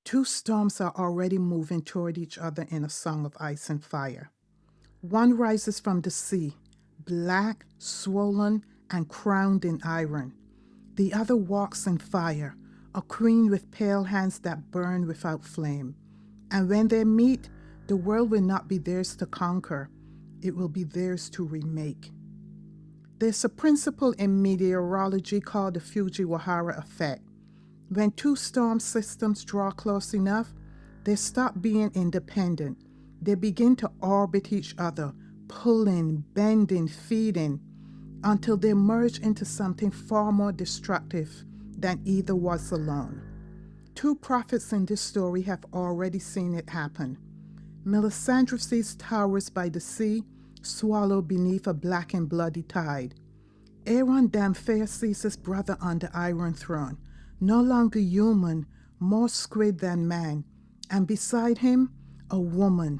Two storms are already moving toward each other in a song of ice and fire. One rises from the sea, black, swollen, and crowned in iron. The other walks in fire, a queen with pale hands that burn without flame. And when they meet, the world will not be theirs to conquer, it will be theirs to remake. There's a principle in meteorology called the Fujiwhara Effect. When two storm systems draw close enough, they stop being independent. They begin to orbit each other, pulling, bending, feeding, until they merge into something far more destructive than either was alone. Two prophets in this story have already seen it happen. Melisandre sees towers by the sea, swallowed beneath a black and bloody tide. Aeron Damphair sees his brother on the Iron Throne, no longer human, more squid than man, and beside him, a woman,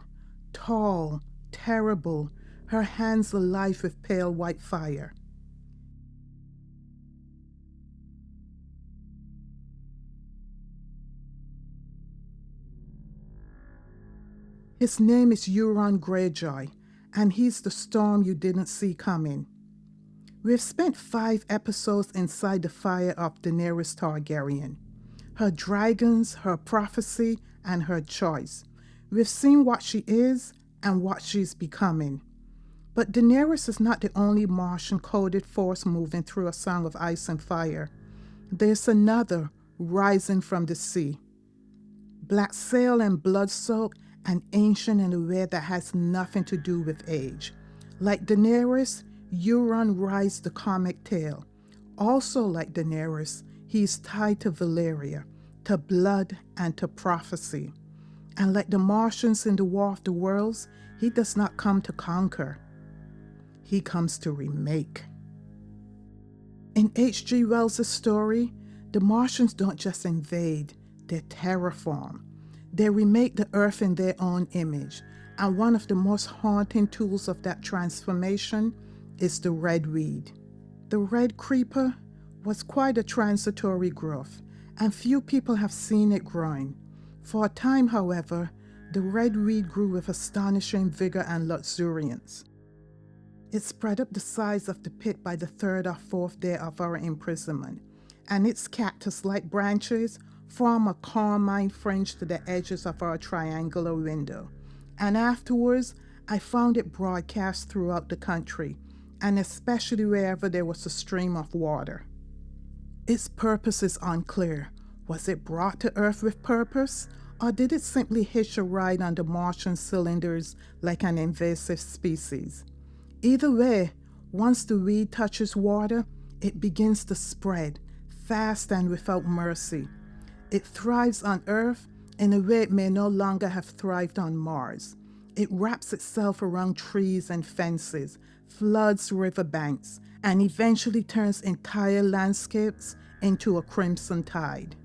tall, terrible, her hands alive with pale white fire. His name is Euron Greyjoy, and he's the storm you didn't see coming. We've spent 5 episodes inside the fire of Daenerys Targaryen, her dragons, her prophecy, and her choice. We've seen what she is and what she's becoming. But Daenerys is not the only Martian-coded force moving through a song of ice and fire. There's another rising from the sea. Black sail and blood-soaked and ancient in a way that has nothing to do with age. Like Daenerys, Euron rides the comic tail. Also like Daenerys, he is tied to Valyria, to blood and to prophecy. And like the Martians in the War of the Worlds, he does not come to conquer. He comes to remake. In H.G. Wells' story, the Martians don't just invade, they terraform. They remake the earth in their own image, and one of the most haunting tools of that transformation is the red weed. The red creeper was quite a transitory growth, and few people have seen it growing. For a time, however, the red weed grew with astonishing vigor and luxuriance. It spread up the size of the pit by the 3rd or 4th day of our imprisonment, and its cactus-like branches form a carmine fringe to the edges of our triangular window. And afterwards, I found it broadcast throughout the country, and especially wherever there was a stream of water. Its purpose is unclear. Was it brought to Earth with purpose, or did it simply hitch a ride on the Martian cylinders like an invasive species? Either way, once the weed touches water, it begins to spread, fast and without mercy. It thrives on Earth in a way it may no longer have thrived on Mars. It wraps itself around trees and fences, floods riverbanks, and eventually turns entire landscapes into a crimson tide.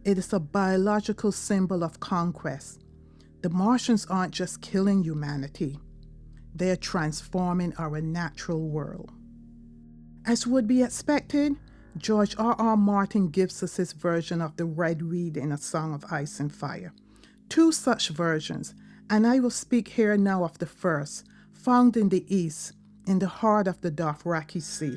It is a biological symbol of conquest. The Martians aren't just killing humanity, they're transforming our natural world. As would be expected, George R.R. Martin gives us his version of the red weed in A Song of Ice and Fire. 2 such versions, and I will speak here now of the first, found in the east, in the heart of the Dothraki Sea.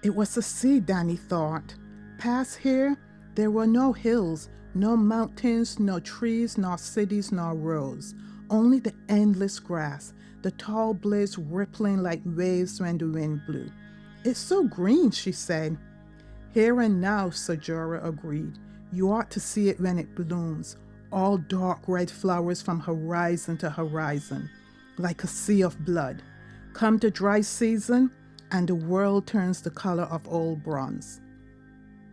It was a sea, Dany thought. Past here, there were no hills, no mountains, no trees, nor cities, nor roads, only the endless grass, the tall blades rippling like waves when the wind blew. It's so green, she said. Here and now, Sir Jorah agreed. You ought to see it when it blooms, all dark red flowers from horizon to horizon, like a sea of blood. Come the dry season, and the world turns the color of old bronze.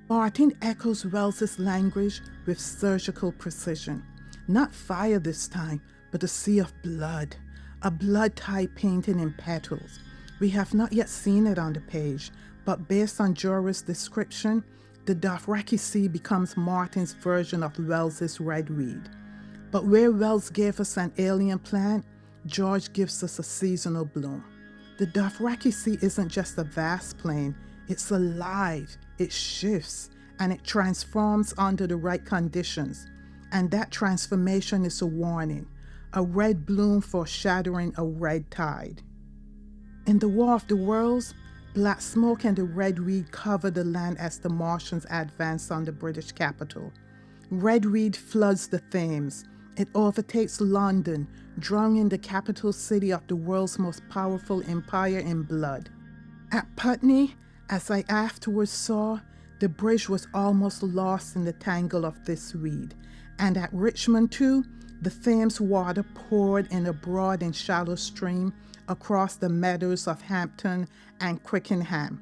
Martin echoes Wells's language with surgical precision. Not fire this time, but a sea of blood, a blood tide painted in petals. We have not yet seen it on the page, but based on Jorah's description, the Dothraki Sea becomes Martin's version of Wells's red weed. But where Wells gave us an alien plant, George gives us a seasonal bloom. The Dothraki Sea isn't just a vast plain, it's alive, it shifts, and it transforms under the right conditions. And that transformation is a warning, a red bloom foreshadowing a red tide. In the War of the Worlds, black smoke and the red weed cover the land as the Martians advance on the British capital. Red weed floods the Thames. It overtakes London, drowning the capital city of the world's most powerful empire in blood. At Putney, as I afterwards saw, the bridge was almost lost in the tangle of this weed. And at Richmond too, the Thames water poured in a broad and shallow stream across the meadows of Hampton and Twickenham.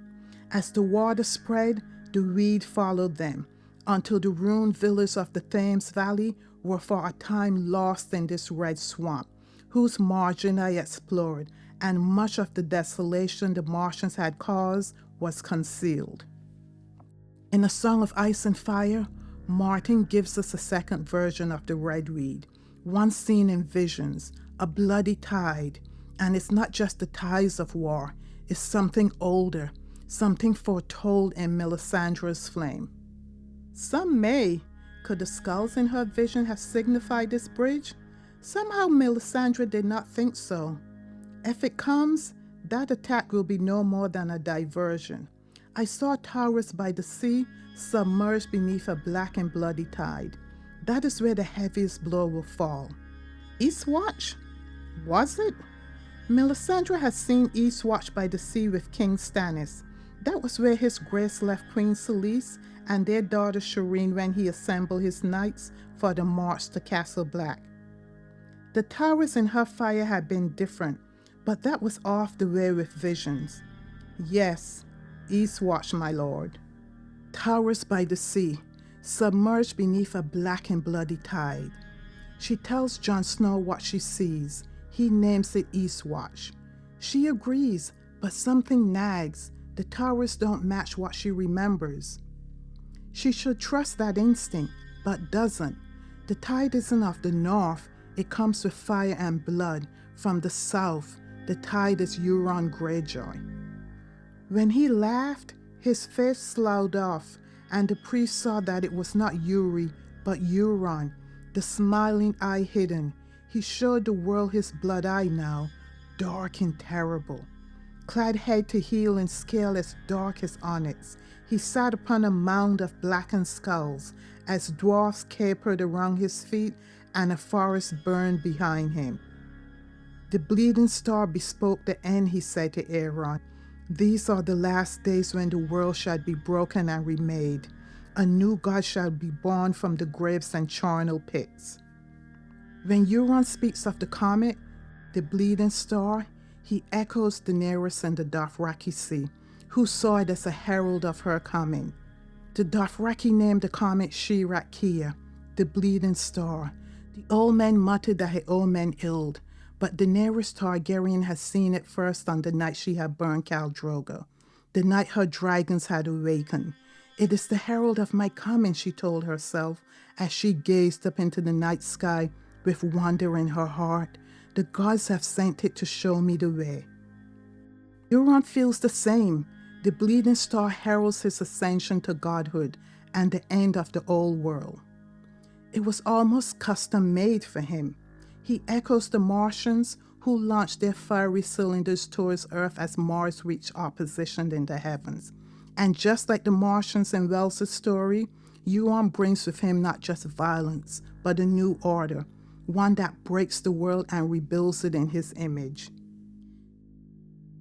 As the water spread, the weed followed them, until the ruined villas of the Thames Valley were for a time lost in this red swamp, whose margin I explored, and much of the desolation the Martians had caused was concealed. In A Song of Ice and Fire, Martin gives us a second version of the red weed, one seen in visions, a bloody tide, and it's not just the tides of war, it's something older, something foretold in Melisandre's flame. Some may. Could the skulls in her vision have signified this bridge? Somehow Melisandre did not think so. If it comes, that attack will be no more than a diversion. I saw towers by the sea submerged beneath a black and bloody tide. That is where the heaviest blow will fall. Eastwatch? Was it? Melisandre had seen Eastwatch by the sea with King Stannis. That was where his grace left Queen Selyse and their daughter Shireen when he assembled his knights for the march to Castle Black. The towers in her fire had been different, but that was off the way with visions. Yes, Eastwatch, my lord. Towers by the sea, submerged beneath a black and bloody tide. She tells Jon Snow what she sees. He names it Eastwatch. She agrees, but something nags. The towers don't match what she remembers. She should trust that instinct, but doesn't. The tide isn't of the north. It comes with fire and blood. From the south, the tide is Euron Greyjoy. When he laughed, his face sloughed off, and the priest saw that it was not Yuri, but Euron, the smiling eye hidden. He showed the world his blood eye now, dark and terrible. Clad head to heel in scale as dark as onyx, he sat upon a mound of blackened skulls, as dwarfs capered around his feet and a forest burned behind him. The bleeding star bespoke the end, he said to Aeron. These are the last days when the world shall be broken and remade. A new god shall be born from the graves and charnel pits. When Euron speaks of the comet, the bleeding star, he echoes Daenerys and the Dothraki Sea, who saw it as a herald of her coming. The Dothraki named the comet Shirak-Kia, the bleeding star. The old men muttered that the old men illed, but Daenerys Targaryen had seen it first on the night she had burned Khal Drogo, the night her dragons had awakened. It is the herald of my coming, she told herself, as she gazed up into the night sky with wonder in her heart. The gods have sent it to show me the way. Euron feels the same. The bleeding star heralds his ascension to godhood and the end of the old world. It was almost custom-made for him. He echoes the Martians who launched their fiery cylinders towards Earth as Mars reached opposition in the heavens. And just like the Martians in Wells' story, Euron brings with him not just violence, but a new order, one that breaks the world and rebuilds it in his image.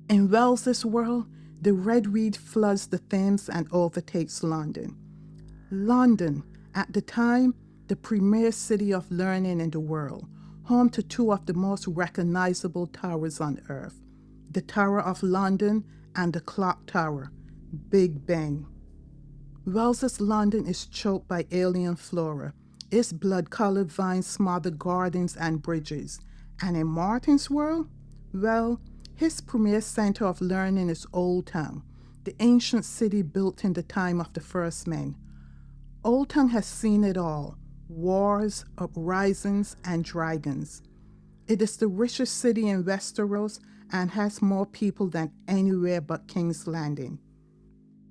In Wells' world, the red weed floods the Thames and overtakes London. London, at the time, the premier city of learning in the world, home to two of the most recognizable towers on Earth, the Tower of London and the Clock Tower, Big Ben. Wells' London is choked by alien flora. Its blood-colored vines smother gardens and bridges. And in Martin's world, well, his premier center of learning is Oldtown, the ancient city built in the time of the first men. Oldtown has seen it all: wars, uprisings, and dragons. It is the richest city in Westeros and has more people than anywhere but King's Landing.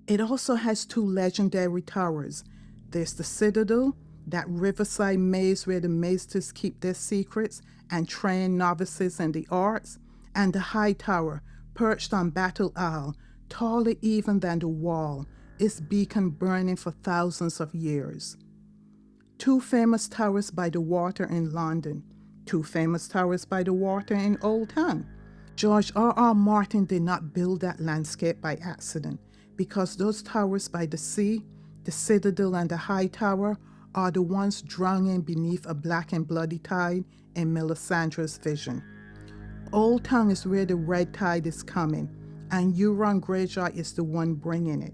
It also has two legendary towers. There's the Citadel, that riverside maze where the maesters keep their secrets and train novices in the arts, and the High Tower, perched on Battle Isle, taller even than the wall, its beacon burning for thousands of years. Two famous towers by the water in London, two famous towers by the water in Oldtown. George R.R. Martin did not build that landscape by accident, because those towers by the sea, the Citadel and the High Tower, are the ones drowning beneath a black and bloody tide in Melisandre's vision. Oldtown is where the red tide is coming, and Euron Greyjoy is the one bringing it.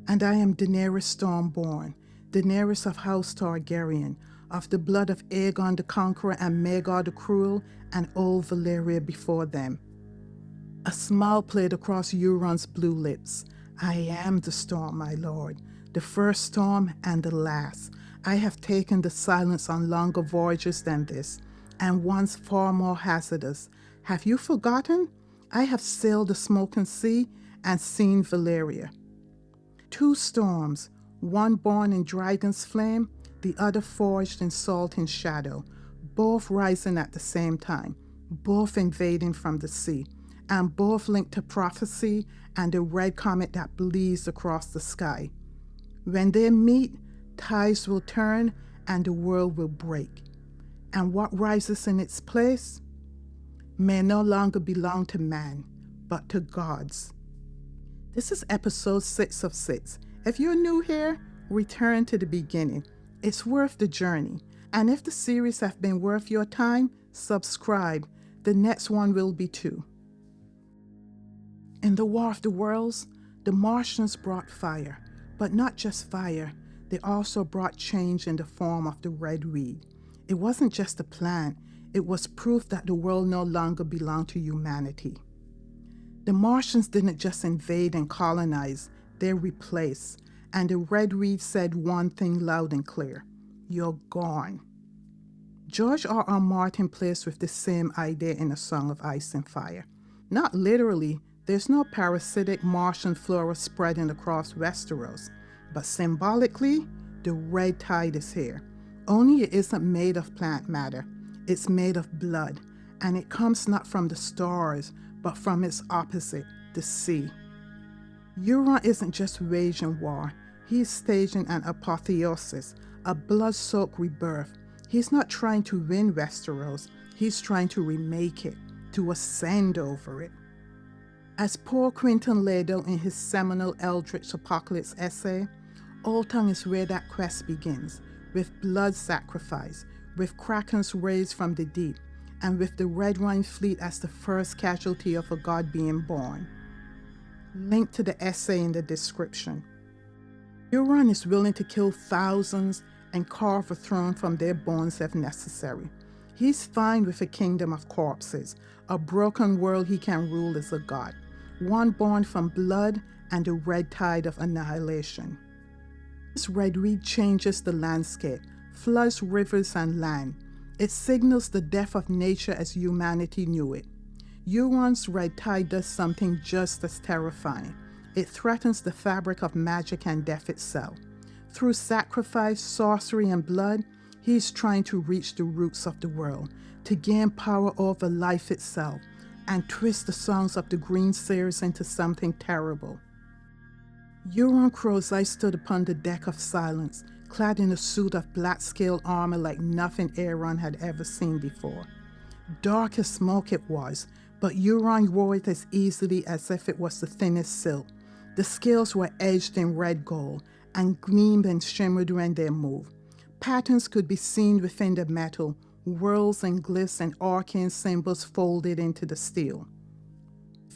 And I am Daenerys Stormborn, Daenerys of House Targaryen, of the blood of Aegon the Conqueror and Maegor the Cruel and old Valyria before them. A smile played across Euron's blue lips. I am the storm, my lord, the first storm and the last. I have taken the silence on longer voyages than this, and ones far more hazardous. Have you forgotten? I have sailed the smoking sea and seen Valyria. Two storms, one born in dragon's flame, the other forged in salt and shadow, both rising at the same time, both invading from the sea, and both linked to prophecy and the red comet that bleeds across the sky. When they meet, tides will turn and the world will break. And what rises in its place may no longer belong to man, but to gods. This is episode 6 of 6. If you're new here, return to the beginning. It's worth the journey. And if the series have been worth your time, subscribe. The next one will be too. In the War of the Worlds, the Martians brought fire, but not just fire. They also brought change in the form of the red weed. It wasn't just a plant, it was proof that the world no longer belonged to humanity. The Martians didn't just invade and colonize, they replaced. And the red weed said one thing loud and clear: you're gone. George R.R. Martin plays with the same idea in A Song of Ice and Fire. Not literally, there's no parasitic Martian flora spreading across Westeros, but symbolically, the red tide is here. Only it isn't made of plant matter. It's made of blood, and it comes not from the stars, but from its opposite, the sea. Euron isn't just waging war. He's staging an apotheosis, a blood-soaked rebirth. He's not trying to win Westeros. He's trying to remake it, to ascend over it. As Paul Quinton laid out in his seminal Eldritch Apocalypse essay, Oldtown is where that quest begins, with blood sacrifice, with krakens raised from the deep, and with the Red Wine Fleet as the first casualty of a god being born. Link to the essay in the description. Euron is willing to kill thousands and carve a throne from their bones if necessary. He's fine with a kingdom of corpses, a broken world he can rule as a god, one born from blood and the red tide of annihilation. This red weed changes the landscape, floods rivers and land. It signals the death of nature as humanity knew it. Euron's red tide does something just as terrifying. It threatens the fabric of magic and death itself. Through sacrifice, sorcery, and blood, he's trying to reach the roots of the world, to gain power over life itself, and twist the songs of the Green Seers into something terrible. Euron Crozai stood upon the deck of silence, clad in a suit of black-scale armor like nothing Aeron had ever seen before. Dark as smoke it was, but Euron wore it as easily as if it was the thinnest silk. The scales were edged in red gold and gleamed and shimmered when they moved. Patterns could be seen within the metal, whirls and glyphs and arcane symbols folded into the steel.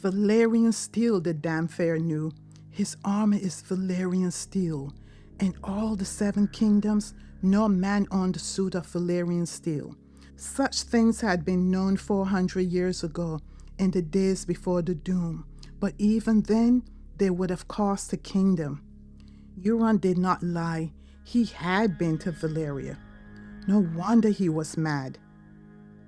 Valyrian steel, the Damphair knew. His armor is Valyrian steel. In all the 7 kingdoms, no man owned a suit of Valyrian steel. Such things had been known 400 years ago, in the days before the Doom, but even then, they would have cost a kingdom. Euron did not lie. He had been to Valyria. No wonder he was mad.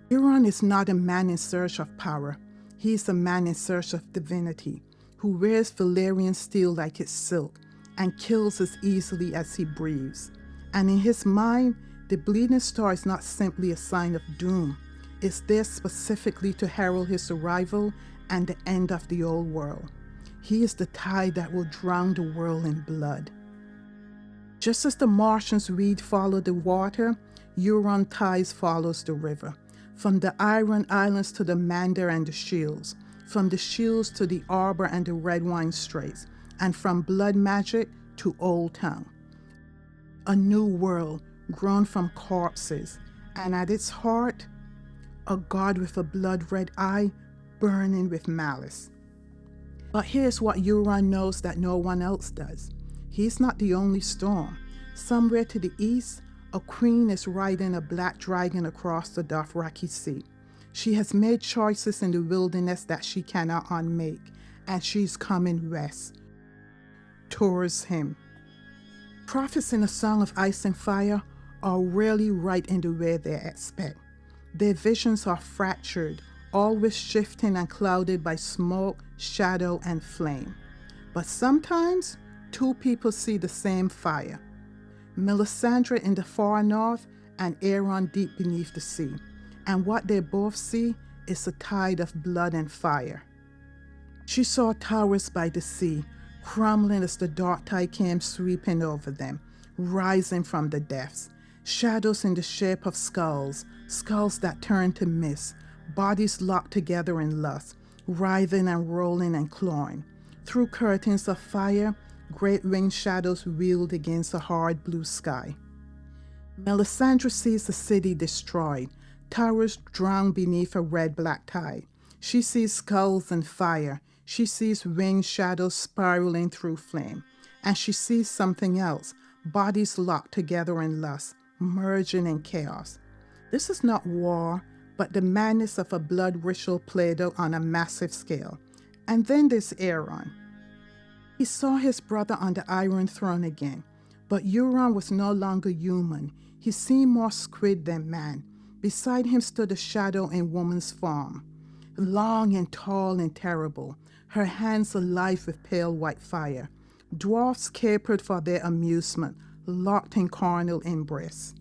Euron is not a man in search of power. He is a man in search of divinity. who wears Valyrian steel like it's silk and kills as easily as he breathes. And in his mind, the bleeding star is not simply a sign of doom. It's there specifically to herald his arrival and the end of the old world. He is the tide that will drown the world in blood. Just as the Martians' reed follow the water, Euron tides follows the river. From the Iron Islands to the Mander and the Shields, from the Shields to the Arbor and the Redwine Straits, and from blood magic to Oldtown. A new world grown from corpses, and at its heart, a god with a blood-red eye burning with malice. But here's what Euron knows that no one else does. He's not the only storm. Somewhere to the east, a queen is riding a black dragon across the Dothraki Sea. She has made choices in the wilderness that she cannot unmake, and she's coming west, towards him. Prophets in the Song of Ice and Fire are rarely right in the way they expect. Their visions are fractured, always shifting and clouded by smoke, shadow, and flame. But sometimes, two people see the same fire. Melisandre in the far north and Aeron deep beneath the sea. And what they both see is a tide of blood and fire. She saw towers by the sea, crumbling as the dark tide came sweeping over them, rising from the depths. Shadows in the shape of skulls, skulls that turned to mist, bodies locked together in lust, writhing and rolling and clawing. Through curtains of fire, great winged shadows wheeled against a hard blue sky. Melisandre sees the city destroyed, towers drowned beneath a red-black tide. She sees skulls and fire. She sees winged shadows spiraling through flame. And she sees something else, bodies locked together in lust, merging in chaos. This is not war, but the madness of a blood ritual played out on a massive scale. And then there's Aeron. He saw his brother on the Iron Throne again, but Euron was no longer human. He seemed more squid than man. Beside him stood a shadow in woman's form, long and tall and terrible, her hands alive with pale white fire. Dwarfs capered for their amusement, locked in carnal embrace.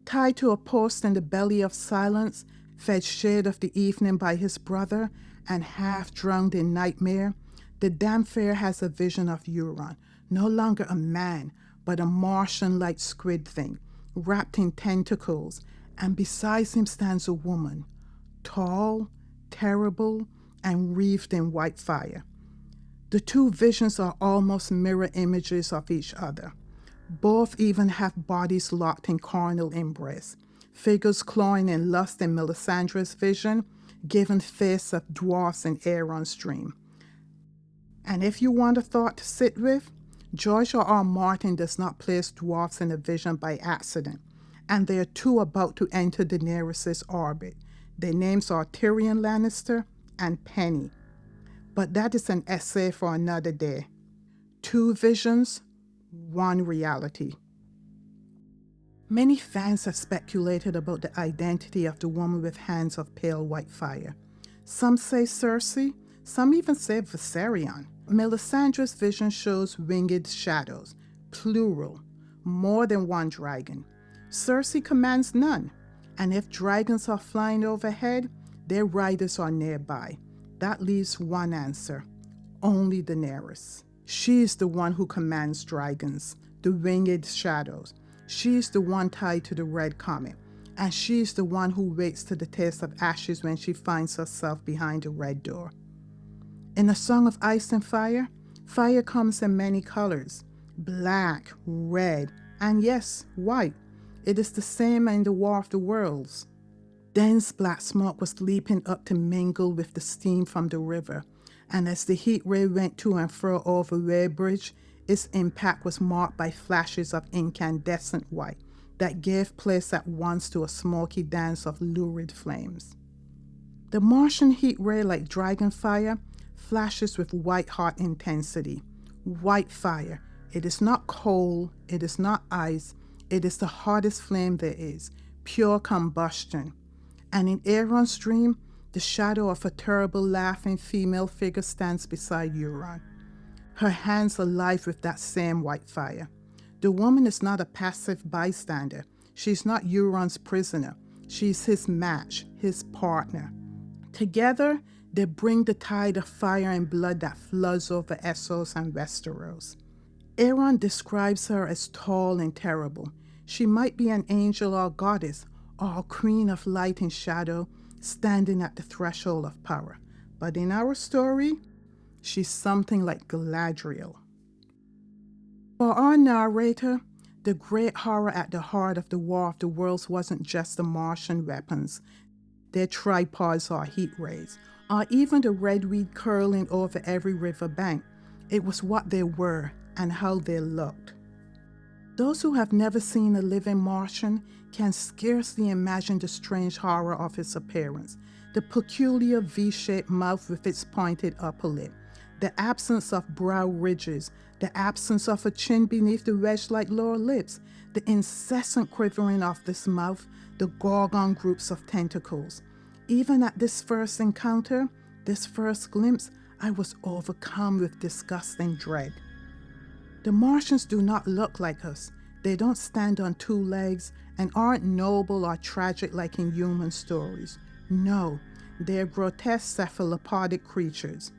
Tied to a post in the belly of silence, fed shade of the evening by his brother, and half drowned in nightmare, the Damphair has a vision of Euron, no longer a man, but a Martian-like squid thing, wrapped in tentacles, and beside him stands a woman, tall, terrible, and wreathed in white fire. The two visions are almost mirror images of each other. Both even have bodies locked in carnal embrace, figures clawing in lust in Melisandre's vision, giving face of dwarfs in Aeron's dream. And if you want a thought to sit with, George R.R. Martin does not place dwarfs in a vision by accident, and they are two about to enter Daenerys' orbit. Their names are Tyrion Lannister and Penny. But that is an essay for another day. Two visions, one reality. Many fans have speculated about the identity of the woman with hands of pale white fire. Some say Cersei, some even say Viserion. Melisandre's vision shows winged shadows, plural, more than one dragon. Cersei commands none, and if dragons are flying overhead, their riders are nearby. That leaves one answer, only Daenerys. She is the one who commands dragons, the winged shadows. She is the one tied to the red comet, and she is the one who waits to the taste of ashes when she finds herself behind the red door. In A Song of Ice and Fire, fire comes in many colors, black, red, and yes, white. It is the same in the War of the Worlds. Dense black smoke was leaping up to mingle with the steam from the river, and as the heat ray went to and fro over Weybridge, its impact was marked by flashes of incandescent white that gave place at once to a smoky dance of lurid flames. The Martian heat ray, like dragon fire, flashes with white-hot intensity. White fire. It is not coal, it is not ice, it is the hottest flame there is, pure combustion. And in Aeron's dream, The shadow of a terrible laughing female figure stands beside Euron. Her hands alive with that same white fire. The woman is not a passive bystander. She's not Euron's prisoner. She's his match, his partner. Together, they bring the tide of fire and blood that floods over Essos and Westeros. Aeron describes her as tall and terrible. She might be an angel or goddess, or a queen of light and shadow, standing at the threshold of power. But in our story, she's something like Galadriel. For our narrator, the great horror at the heart of the War of the Worlds wasn't just the Martian weapons, their tripods or heat rays, or even the red weed curling over every riverbank. It was what they were and how they looked. Those who have never seen a living Martian can scarcely imagine the strange horror of his appearance, the peculiar V-shaped mouth with its pointed upper lip, the absence of brow ridges, the absence of a chin beneath the wedge-like lower lips, the incessant quivering of this mouth, the gorgon groups of tentacles. Even at this first encounter, this first glimpse, I was overcome with disgust and dread. The Martians do not look like us. They don't stand on two legs and aren't noble or tragic like in human stories. No, they're grotesque cephalopodic creatures.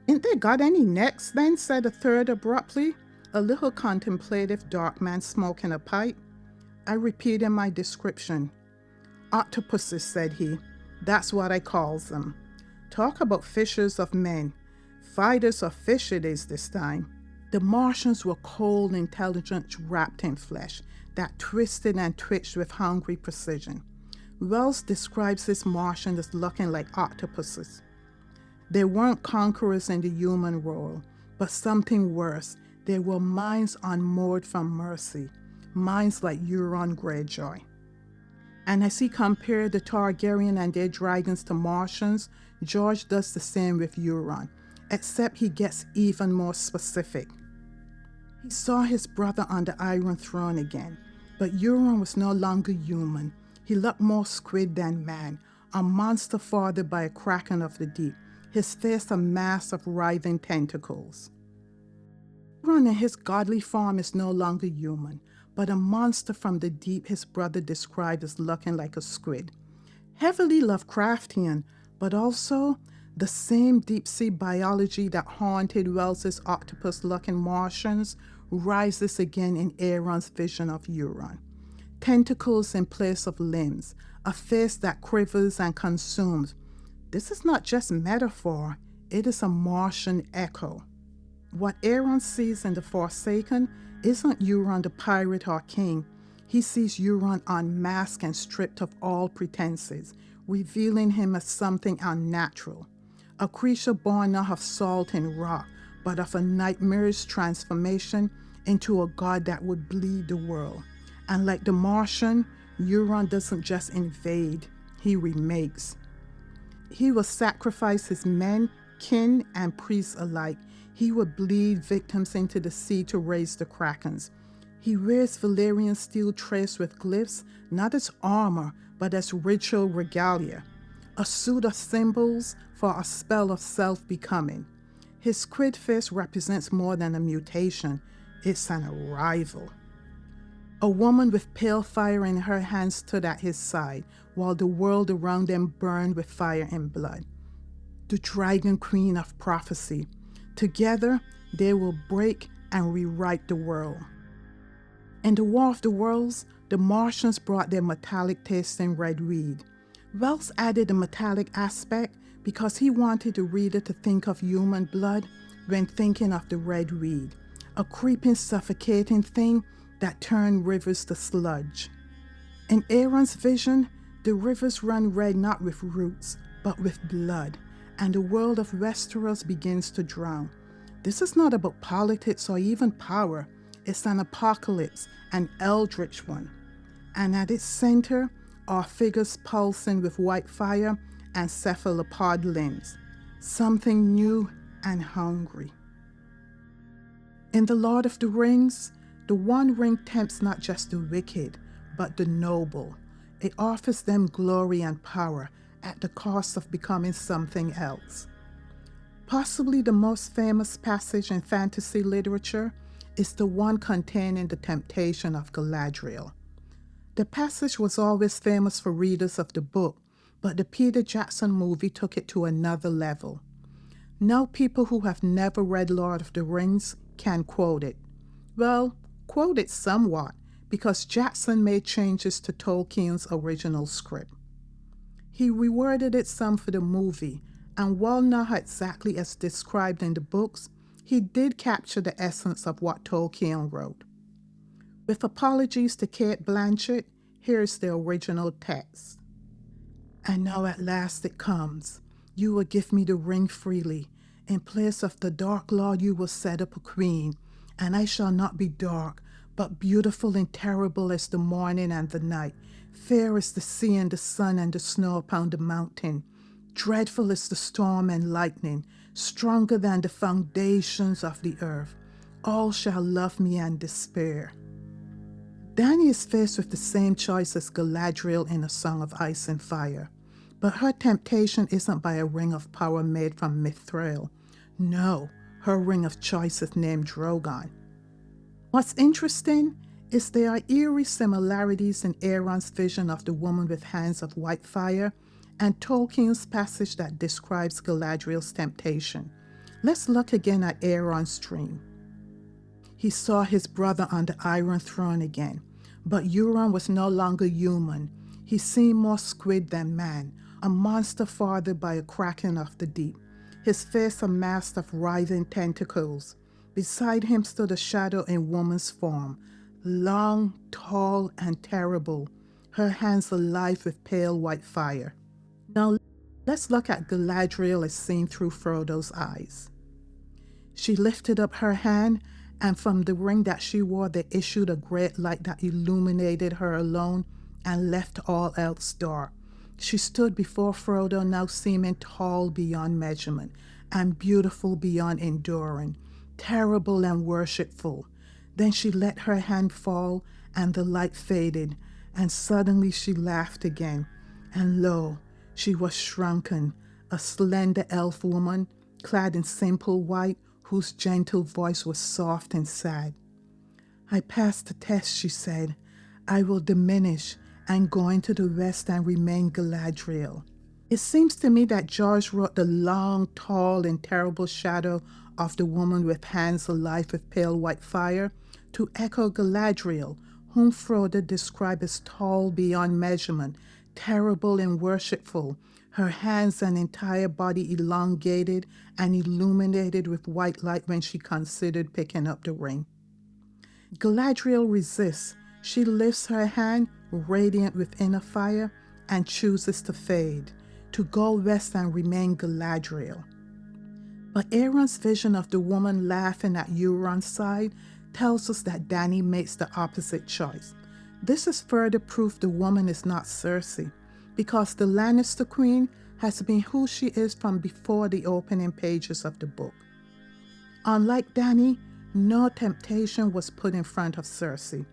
"Ain't they got any necks then?" said a third abruptly, a little contemplative dark man smoking a pipe. I repeated my description. "Octopuses," said he. "That's what I calls them. Talk about fishers of men. Fighters of fish it is this time." The Martians were cold intelligence wrapped in flesh that twisted and twitched with hungry precision. Wells describes this Martian as looking like octopuses. They weren't conquerors in the human role, but something worse. They were minds unmoored from mercy, minds like Euron Greyjoy. And as he compared the Targaryen and their dragons to Martians, George does the same with Euron, except he gets even more specific. He saw his brother on the Iron Throne again, but Euron was no longer human. He looked more squid than man, a monster fathered by a kraken of the deep, his face a mass of writhing tentacles. Euron in his godly form is no longer human, but a monster from the deep his brother described as looking like a squid. Heavily Lovecraftian, but also the same deep-sea biology that haunted Wells's octopus-looking Martians rises again in Aeron's vision of Euron. Tentacles in place of limbs, a face that quivers and consumes. This is not just metaphor, it is a Martian echo. What Aeron sees in the Forsaken isn't Euron the pirate or king. He sees Euron unmasked and stripped of all pretenses, revealing him as something unnatural. A creature born not of salt and rock, but of a nightmarish transformation into a god that would bleed the world. And like the Martian, Euron doesn't just invade, he remakes. He will sacrifice his men, kin, and priests alike. He would bleed victims into the sea to raise the Krakens. He wears Valyrian steel traced with glyphs, not as armor, but as ritual regalia. A suit of symbols for a spell of self-becoming. His squid face represents more than a mutation. It's an arrival. A woman with pale fire in her hands stood at his side, while the world around them burned with fire and blood. The Dragon Queen of prophecy. Together, they will break and rewrite the world. In the War of the Worlds, the Martians brought their metallic tasting red weed. Wells added a metallic aspect because he wanted the reader to think of human blood when thinking of the red weed, a creeping, suffocating thing that turned rivers to sludge. In Aeron's vision, the rivers run red not with roots, but with blood, and the world of Westeros begins to drown. This is not about politics or even power. It's an apocalypse, an eldritch one. And at its center are figures pulsing with white fire and cephalopod limbs, something new and hungry. In The Lord of the Rings, the One Ring tempts not just the wicked, but the noble. It offers them glory and power, at the cost of becoming something else. Possibly the most famous passage in fantasy literature is the one containing the temptation of Galadriel. The passage was always famous for readers of the book, but the Peter Jackson movie took it to another level. Now people who have never read Lord of the Rings can quote it. Well, quote it somewhat, because Jackson made changes to Tolkien's original script. He reworded it some for the movie, and while not exactly as described in the books, he did capture the essence of what Tolkien wrote. With apologies to Cate Blanchett, here's the original text. And now at last it comes. You will give me the ring freely. In place of the dark lord you will set up a queen, and I shall not be dark, but beautiful and terrible as the morning and the night, fair as the sea and the sun and the snow upon the mountain, dreadful as the storm and lightning, stronger than the foundations of the earth. All shall love me and despair. Dany is faced with the same choice as Galadriel in A Song of Ice and Fire, but her temptation isn't by a ring of power made from mithril. No, her ring of choice is named Drogon. What's interesting is there are eerie similarities in Aeron's vision of the woman with hands of white fire and Tolkien's passage that describes Galadriel's temptation. Let's look again at Aeron's dream. He saw his brother on the Iron Throne again, but Euron was no longer human. He seemed more squid than man, a monster fathered by a kraken of the deep, his face a mass of writhing tentacles. Beside him stood a shadow in woman's form, long, tall, and terrible, her hands alive with pale white fire. Now let's look at Galadriel as seen through Frodo's eyes. She lifted up her hand, and from the ring that she wore there issued a great light that illuminated her alone and left all else dark. She stood before Frodo, now seeming tall beyond measurement and beautiful beyond enduring, terrible and worshipful. Then she let her hand fall, and the light faded, and suddenly she laughed again. And lo, she was shrunken, a slender elf woman, clad in simple white, whose gentle voice was soft and sad. I passed the test, she said. I will diminish and go into the west and remain Galadriel. It seems to me that George wrote the long, tall, and terrible shadow of the woman with hands alive with pale white fire to echo Galadriel, whom Frodo described as tall beyond measurement, terrible and worshipful, her hands and entire body elongated and illuminated with white light when she considered picking up the ring. Galadriel resists. She lifts her hand, radiant with inner fire, and chooses to fade, to go west and remain Galadriel. But Aeron's vision of the woman laughing at Euron's side tells us that Dany makes the opposite choice. This is further proof the woman is not Cersei, because the Lannister Queen has been who she is from before the opening pages of the book. Unlike Dany, no temptation was put in front of Cersei.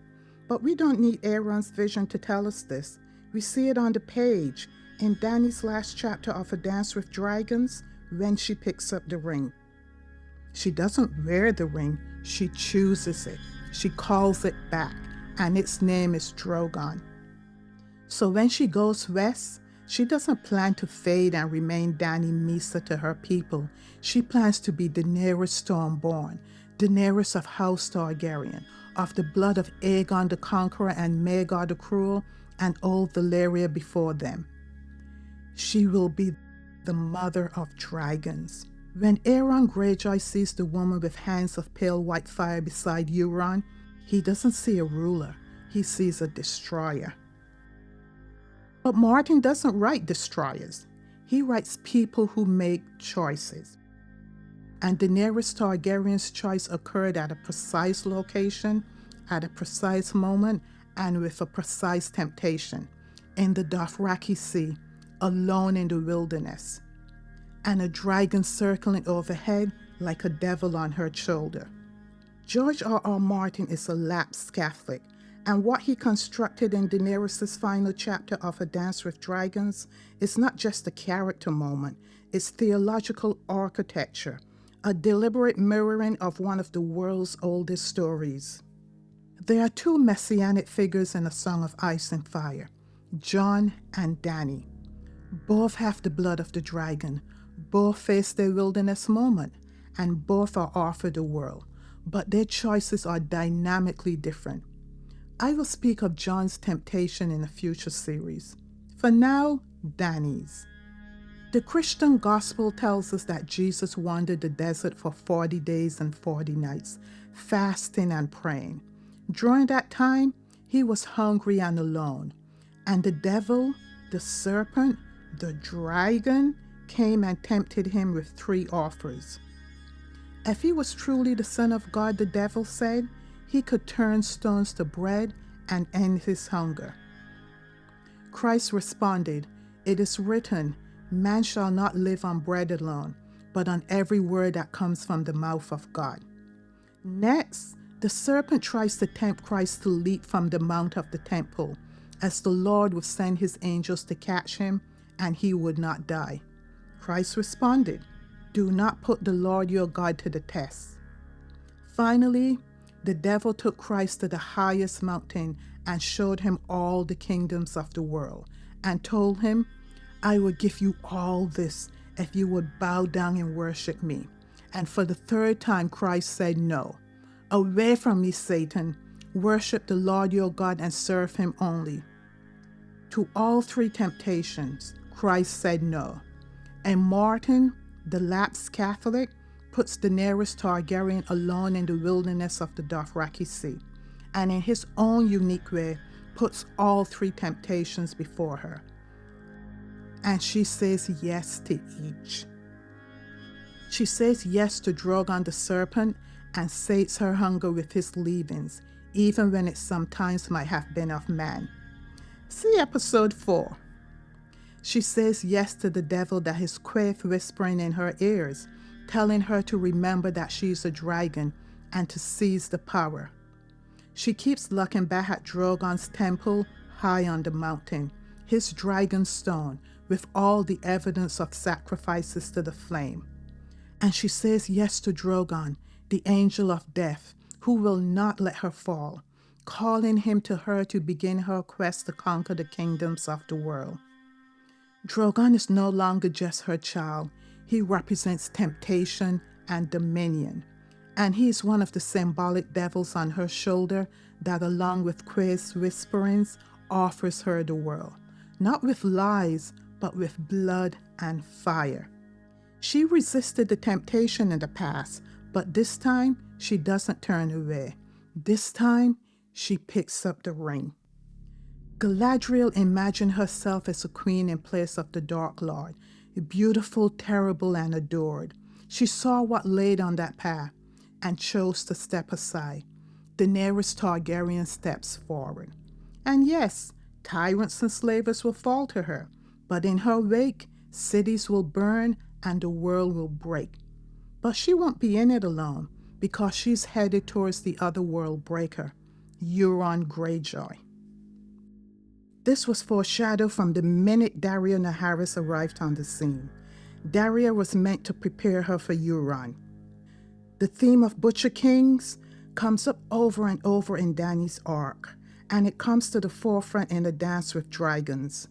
But we don't need Aeron's vision to tell us this. We see it on the page, in Dany's last chapter of A Dance with Dragons, when she picks up the ring. She doesn't wear the ring, she chooses it. She calls it back, and its name is Drogon. So when she goes west, she doesn't plan to fade and remain Dany Misa to her people. She plans to be Daenerys Stormborn, Daenerys of House Targaryen, of the blood of Aegon the Conqueror and Maegor the Cruel, and old Valyria before them. She will be the mother of dragons. When Aeron Greyjoy sees the woman with hands of pale white fire beside Euron, he doesn't see a ruler, he sees a destroyer. But Martin doesn't write destroyers. He writes people who make choices. And Daenerys Targaryen's choice occurred at a precise location, at a precise moment, and with a precise temptation, in the Dothraki Sea, alone in the wilderness, and a dragon circling overhead like a devil on her shoulder. George R.R. Martin is a lapsed Catholic, And what he constructed in Daenerys' final chapter of A Dance with Dragons is not just a character moment, it's theological architecture, a deliberate mirroring of one of the world's oldest stories. There are two messianic figures in A Song of Ice and Fire, Jon and Dany. Both have the blood of the dragon, both face their wilderness moment, and both are offered the world, but their choices are dynamically different. I will speak of Jon's temptation in a future series. For now, Dany's. The Christian gospel tells us that Jesus wandered the desert for 40 days and 40 nights, fasting and praying. During that time, he was hungry and alone, and the devil, the serpent, the dragon came and tempted him with 3 offers. If he was truly the Son of God, the devil said, he could turn stones to bread and end his hunger. Christ responded, "It is written, man shall not live on bread alone, but on every word that comes from the mouth of God." Next, the serpent tries to tempt Christ to leap from the mount of the temple, as the Lord would send his angels to catch him and he would not die. Christ responded, "Do not put the Lord your God to the test." Finally, the devil took Christ to the highest mountain and showed him all the kingdoms of the world and told him, "I will give you all this if you would bow down and worship me." And for the 3rd time, Christ said, "No. Away from me, Satan. Worship the Lord your God and serve him only." To all 3 temptations, Christ said no. And Martin, the lapsed Catholic, puts Daenerys Targaryen alone in the wilderness of the Dothraki Sea, and in his own unique way, puts all 3 temptations before her. And she says yes to each. She says yes to Drogon the serpent and sates her hunger with his leavings, even when it sometimes might have been of man. See episode 4. She says yes to the devil that is quiet whispering in her ears, telling her to remember that she's a dragon and to seize the power. She keeps looking back at Drogon's temple high on the mountain, his dragon stone, with all the evidence of sacrifices to the flame. And she says yes to Drogon, the angel of death, who will not let her fall, calling him to her to begin her quest to conquer the kingdoms of the world. Drogon is no longer just her child. He represents temptation and dominion. And he is one of the symbolic devils on her shoulder that, along with Quaid's whisperings, offers her the world. Not with lies, but with blood and fire. She resisted the temptation in the past, but this time she doesn't turn away. This time she picks up the ring. Galadriel imagined herself as a queen in place of the Dark Lord, beautiful, terrible, and adored. She saw what laid on that path and chose to step aside. Daenerys Targaryen steps forward. And yes, tyrants and slavers will fall to her, but in her wake, cities will burn and the world will break. But she won't be in it alone, because she's headed towards the other world breaker, Euron Greyjoy. This was foreshadowed from the minute Daario Naharis arrived on the scene. Daario was meant to prepare her for Euron. The theme of Butcher Kings comes up over and over in Dany's arc, and it comes to the forefront in A Dance with Dragons.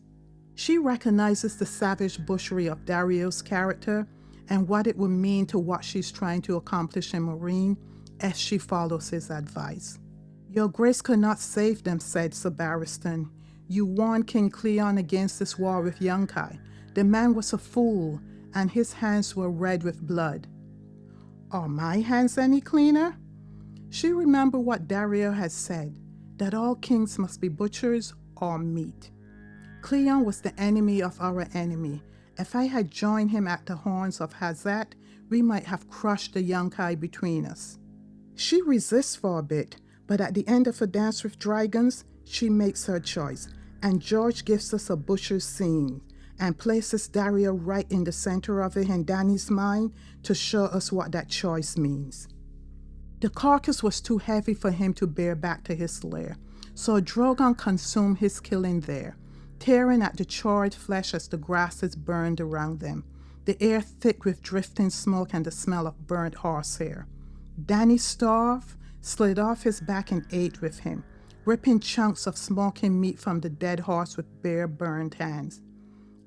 She recognizes the savage butchery of Daario's character and what it would mean to what she's trying to accomplish in Meereen as she follows his advice. "Your grace could not save them," said Sir Barristan. "You warned King Cleon against this war with Yunkai. The man was a fool, and his hands were red with blood." Are my hands any cleaner? She remembered what Daario had said, that all kings must be butchers or meat. Cleon was the enemy of our enemy. If I had joined him at the horns of Hazat, we might have crushed the Yunkai between us. She resists for a bit, but at the end of A Dance with Dragons, she makes her choice, and George gives us a butcher's scene and places Daario right in the center of it in Dany's mind to show us what that choice means. The carcass was too heavy for him to bear back to his lair, so Drogon consumed his killing there, tearing at the charred flesh as the grasses burned around them, the air thick with drifting smoke and the smell of burnt horsehair. Dany starved, slid off his back and ate with him, ripping chunks of smoking meat from the dead horse with bare burned hands.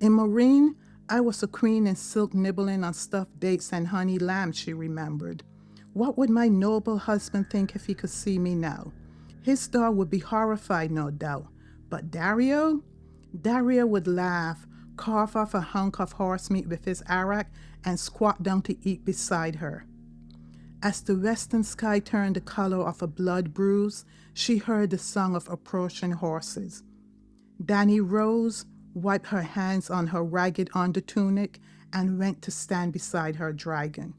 In Marine, I was a queen in silk nibbling on stuffed dates and honey lamb, she remembered. What would my noble husband think if he could see me now? His dog would be horrified, no doubt. But Dario? Dario would laugh, carve off a hunk of horse meat with his arak, and squat down to eat beside her. As the western sky turned the color of a blood bruise, she heard the song of approaching horses. Dany rose, wiped her hands on her ragged undertunic, and went to stand beside her dragon.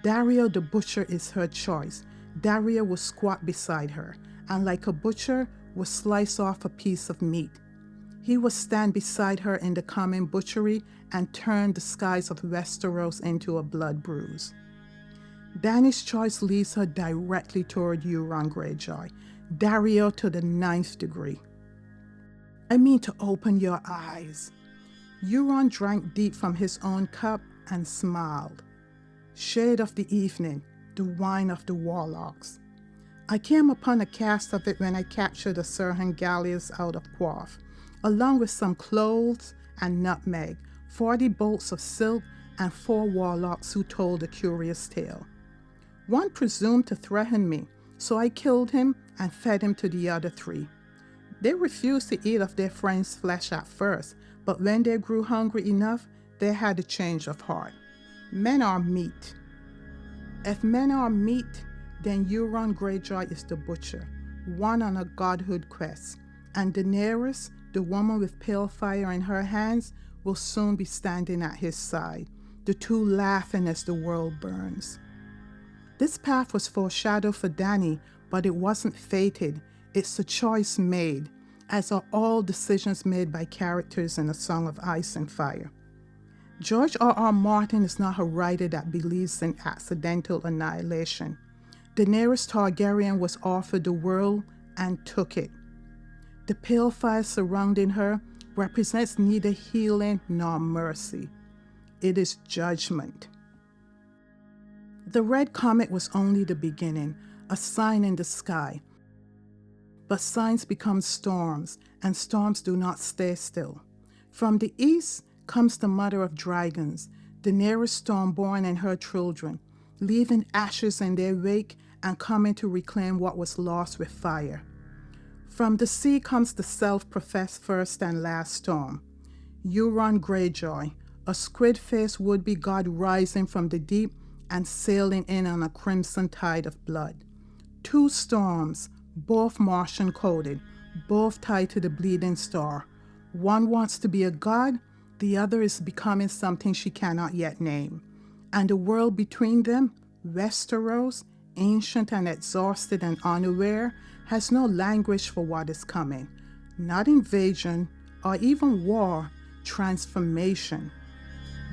Dario the butcher is her choice. Dario would squat beside her, and like a butcher, would slice off a piece of meat. He would stand beside her in the common butchery and turn the skies of Westeros into a blood bruise. Dany's choice leads her directly toward Euron Greyjoy, Dario to the 9th degree. I mean to open your eyes. Euron drank deep from his own cup and smiled. Shade of the evening, the wine of the warlocks. I came upon a cast of it when I captured the Serhan galleys out of Quaff, along with some cloves and nutmeg, 40 bolts of silk, and 4 warlocks who told a curious tale. One presumed to threaten me, so I killed him and fed him to the other 3. They refused to eat of their friend's flesh at first, but when they grew hungry enough, they had a change of heart. Men are meat. If men are meat, then Euron Greyjoy is the butcher, one on a godhood quest, and Daenerys, the woman with pale fire in her hands, will soon be standing at his side, the two laughing as the world burns. This path was foreshadowed for Dany, but it wasn't fated. It's a choice made, as are all decisions made by characters in A Song of Ice and Fire. George R.R. Martin is not a writer that believes in accidental annihilation. Daenerys Targaryen was offered the world and took it. The pale fire surrounding her represents neither healing nor mercy. It is judgment. The red comet was only the beginning, a sign in the sky. But signs become storms, and storms do not stay still. From the east comes the mother of dragons, Daenerys Stormborn and her children, leaving ashes in their wake and coming to reclaim what was lost with fire. From the sea comes the self-professed first and last storm, Euron Greyjoy, a squid-faced would-be god rising from the deep and sailing in on a crimson tide of blood. 2 storms, both Martian-coded, both tied to the bleeding star. One wants to be a god, the other is becoming something she cannot yet name. And the world between them, Westeros, ancient and exhausted and unaware, has no language for what is coming. Not invasion, or even war, transformation.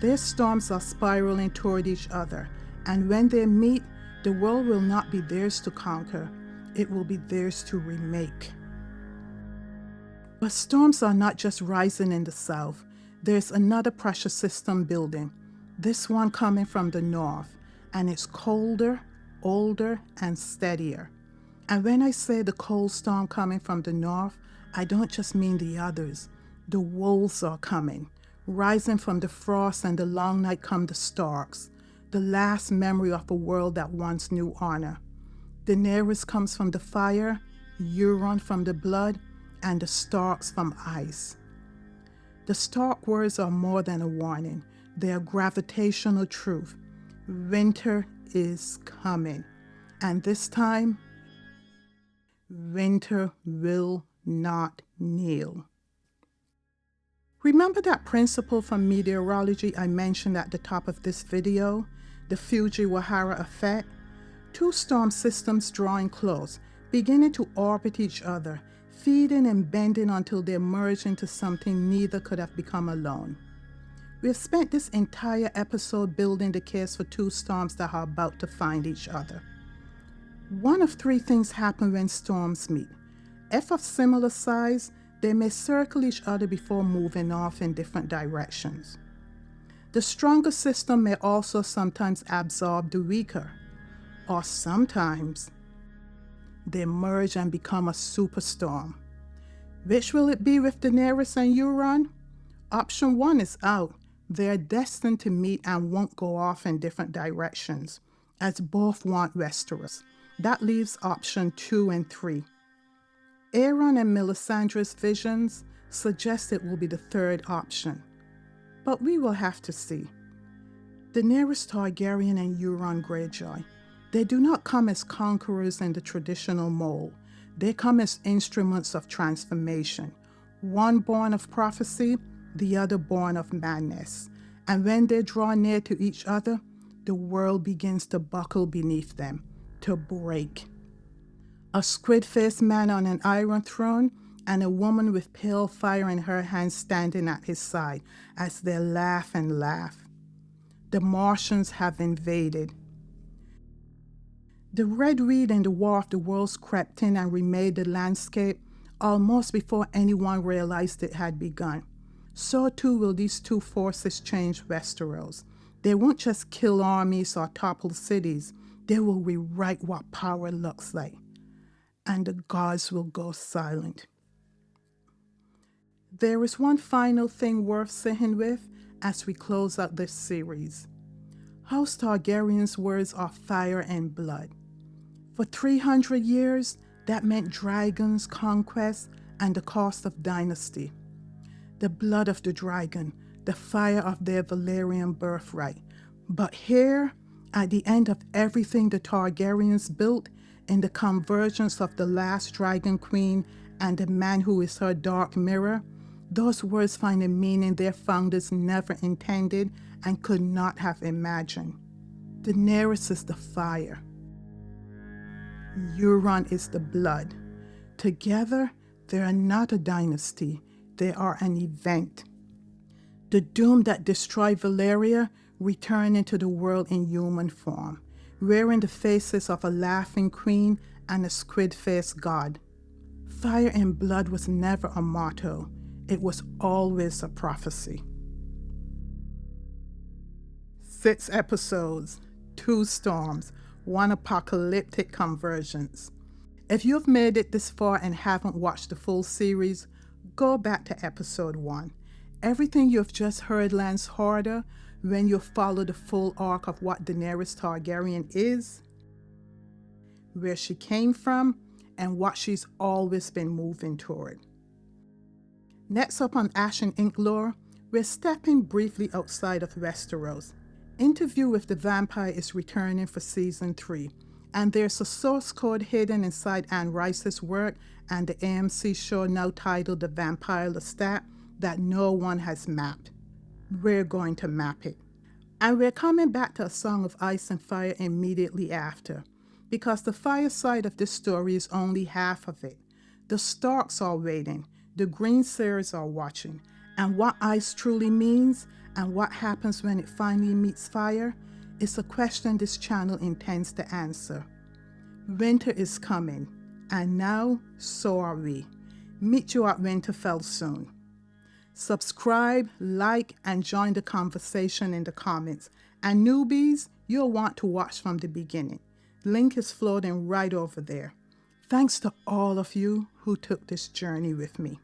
Their storms are spiraling toward each other, and when they meet, the world will not be theirs to conquer, it will be theirs to remake. But storms are not just rising in the south. There's another pressure system building, this one coming from the north, and it's colder, older, and steadier. And when I say the cold storm coming from the north, I don't just mean the others. The wolves are coming. Rising from the frost and the long night come the Starks, the last memory of a world that once knew honor. Daenerys comes from the fire, Euron from the blood, and the Starks from ice. The Stark words are more than a warning. They are gravitational truth. Winter is coming. And this time, winter will not kneel. Remember that principle from meteorology I mentioned at the top of this video, the Fujiwhara Effect? 2 storm systems drawing close, beginning to orbit each other, feeding and bending until they merge into something neither could have become alone. We have spent this entire episode building the case for 2 storms that are about to find each other. One of 3 things happen when storms meet. If of similar size, they may circle each other before moving off in different directions. The stronger system may also sometimes absorb the weaker, or sometimes they merge and become a superstorm. Which will it be with Daenerys and Euron? Option 1 is out. They are destined to meet and won't go off in different directions, as both want Westeros. That leaves option 2 and 3. Aeron and Melisandre's visions suggest it will be the third option, but we will have to see. Daenerys Targaryen and Euron Greyjoy, they do not come as conquerors in the traditional mold. They come as instruments of transformation, one born of prophecy, the other born of madness. And when they draw near to each other, the world begins to buckle beneath them, to break. A squid-faced man on an iron throne and a woman with pale fire in her hands standing at his side as they laugh and laugh. The Martians have invaded. The red weed in the War of the Worlds crept in and remade the landscape almost before anyone realized it had begun. So too will these two forces change Westeros. They won't just kill armies or topple cities. They will rewrite what power looks like. And the gods will go silent. There is one final thing worth sitting with as we close out this series. House Targaryen's words are fire and blood. For 300 years, that meant dragons, conquest, and the cost of dynasty. The blood of the dragon, the fire of their Valyrian birthright. But here, at the end of everything the Targaryens built, in the convergence of the last dragon queen and the man who is her dark mirror, those words find a meaning their founders never intended and could not have imagined. Daenerys is the fire. Euron is the blood. Together, they are not a dynasty, they are an event. The doom that destroyed Valyria returned into the world in human form, wearing the faces of a laughing queen and a squid-faced god. Fire and blood was never a motto, it was always a prophecy. 6 episodes, 2 storms, 1 apocalyptic convergence. If you've made it this far and haven't watched the full series, go back to episode 1. Everything you've just heard lands harder when you follow the full arc of what Daenerys Targaryen is, where she came from, and what she's always been moving toward. Next up on Ashen Ink Lore, we're stepping briefly outside of Westeros. Interview with the Vampire is returning for Season 3, and there's a source code hidden inside Anne Rice's work and the AMC show now titled The Vampire Lestat that no one has mapped. We're going to map it. And we're coming back to A Song of Ice and Fire immediately after, because the fire side of this story is only half of it. The Starks are waiting, the Greensayers are watching, and what ice truly means and what happens when it finally meets fire is a question this channel intends to answer. Winter is coming, and now so are we. Meet you at Winterfell soon. Subscribe, like, and join the conversation in the comments. And newbies, you'll want to watch from the beginning. Link is floating right over there. Thanks to all of you who took this journey with me.